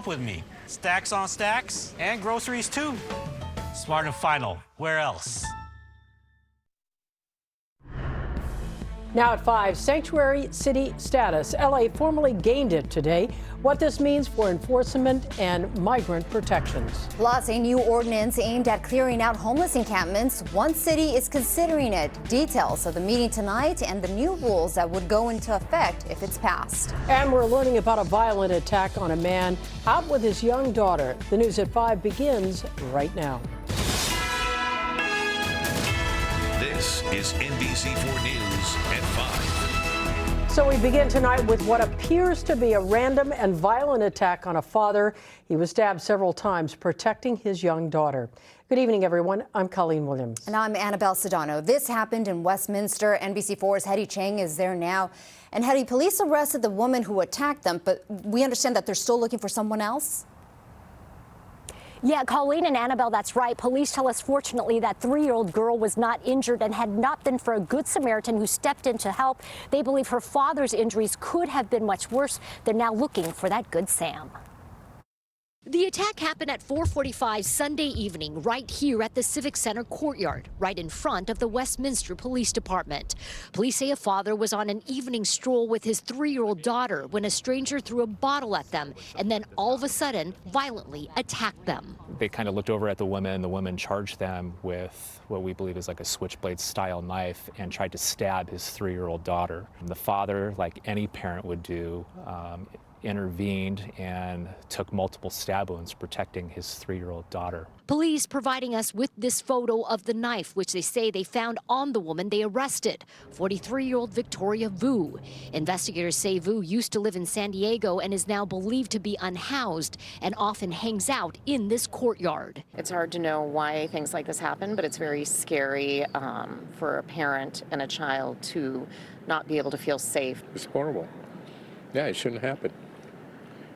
with me. Stacks on stacks and groceries too. Smart and Final. Where else? Now at 5, sanctuary city status. LA formally gained it today. What this means for enforcement and migrant protections. Plus, a new ordinance aimed at clearing out homeless encampments. One city is considering it. Details of the meeting tonight and the new rules that would go into effect if it's passed. And we're learning about a violent attack on a man out with his young daughter. The news at 5 begins right now. This is NBC4 News at 5. So we begin tonight with what appears to be a random and violent attack on a father. He was stabbed several times protecting his young daughter. Good evening, everyone. I'm Colleen Williams. And I'm Annabelle Sedano. This happened in Westminster. NBC4's Hetty Chang is there now. And Hetty, police arrested the woman who attacked them, but we understand that they're still looking for someone else? Yeah, Colleen and Annabelle, that's right. Police tell us, fortunately, that 3-year-old girl was not injured, and had not been for a Good Samaritan who stepped in to help. They believe her father's injuries could have been much worse. They're now looking for that Good Sam. The attack happened at 4:45 Sunday evening right here at the Civic Center courtyard, right in front of the Westminster Police Department. Police say a father was on an evening stroll with his 3-year-old daughter when a stranger threw a bottle at them and then all of a sudden violently attacked them. They kind of looked over at the woman. The woman charged them with what we believe is like a switchblade style knife and tried to stab his 3-year-old daughter. The father, like any parent would do, intervened and took multiple stab wounds protecting his 3-year-old daughter. Police providing us with this photo of the knife, which they say they found on the woman they arrested, 43-year-old Victoria Vu. Investigators say Vu used to live in San Diego and is now believed to be unhoused and often hangs out in this courtyard. It's hard to know why things like this happen, but it's very scary for a parent and a child to not be able to feel safe. It's horrible. Yeah, it shouldn't happen.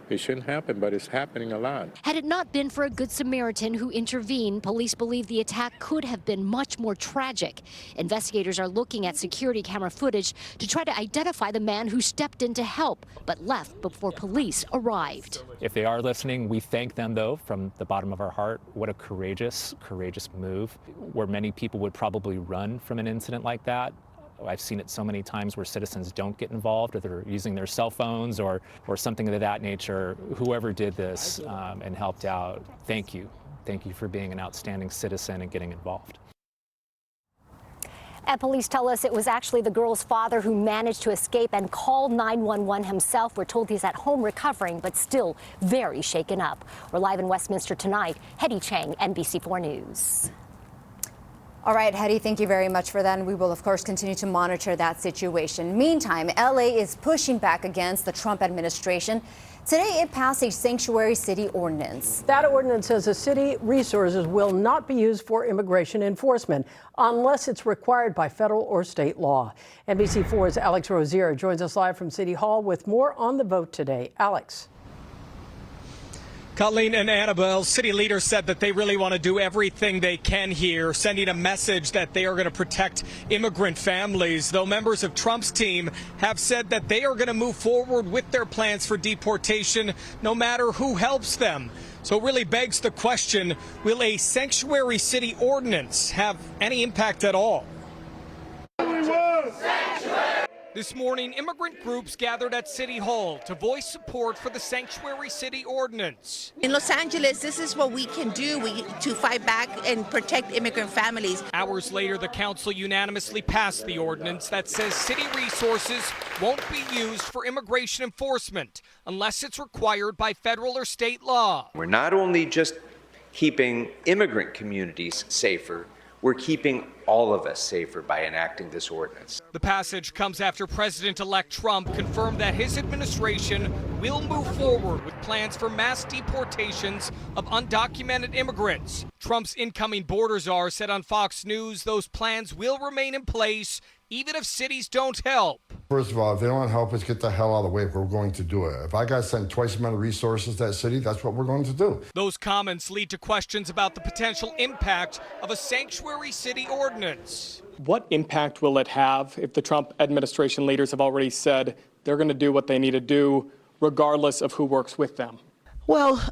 It shouldn't happen, but it's happening a lot. Had it not been for a Good Samaritan who intervened, police believe the attack could have been much more tragic. Investigators are looking at security camera footage to try to identify the man who stepped in to help, but left before police arrived. If they are listening, we thank them, though, from the bottom of our heart. What a courageous move, where many people would probably run from an incident like that. I've seen it so many times where citizens don't get involved, or they're using their cell phones or something of that nature. Whoever did this and helped out, thank you. Thank you for being an outstanding citizen and getting involved. And police tell us it was actually the girl's father who managed to escape and call 911 himself. We're told he's at home recovering, but still very shaken up. We're live in Westminster tonight. Hetty Chang, NBC4 News. All right, Hetty, thank you very much for that. And we will, of course, continue to monitor that situation. Meantime, LA is pushing back against the Trump administration. Today, it passed a sanctuary city ordinance. That ordinance says the city resources will not be used for immigration enforcement unless it's required by federal or state law. NBC4's Alex Rozier joins us live from City Hall with more on the vote today. Alex. Colleen and Annabelle, city leaders said that they really want to do everything they can here, sending a message that they are going to protect immigrant families, though members of Trump's team have said that they are going to move forward with their plans for deportation no matter who helps them. So it really begs the question, will a sanctuary city ordinance have any impact at all? This morning, immigrant groups gathered at City Hall to voice support for the Sanctuary City Ordinance. In Los Angeles, this is what we can do to fight back and protect immigrant families. Hours later, the council unanimously passed the ordinance that says city resources won't be used for immigration enforcement unless it's required by federal or state law. We're not only just keeping immigrant communities safer, we're keeping all of us safer by enacting this ordinance. The passage comes after President-elect Trump confirmed that his administration will move forward with plans for mass deportations of undocumented immigrants. Trump's incoming border czar said on Fox News those plans will remain in place even if cities don't help. First of all, if they don't help us get the hell out of the way, we're going to do it. If I got to send twice the amount of resources to that city, that's what we're going to do. Those comments lead to questions about the potential impact of a sanctuary city ordinance. What impact will it have if the Trump administration leaders have already said they're going to do what they need to do regardless of who works with them? Well,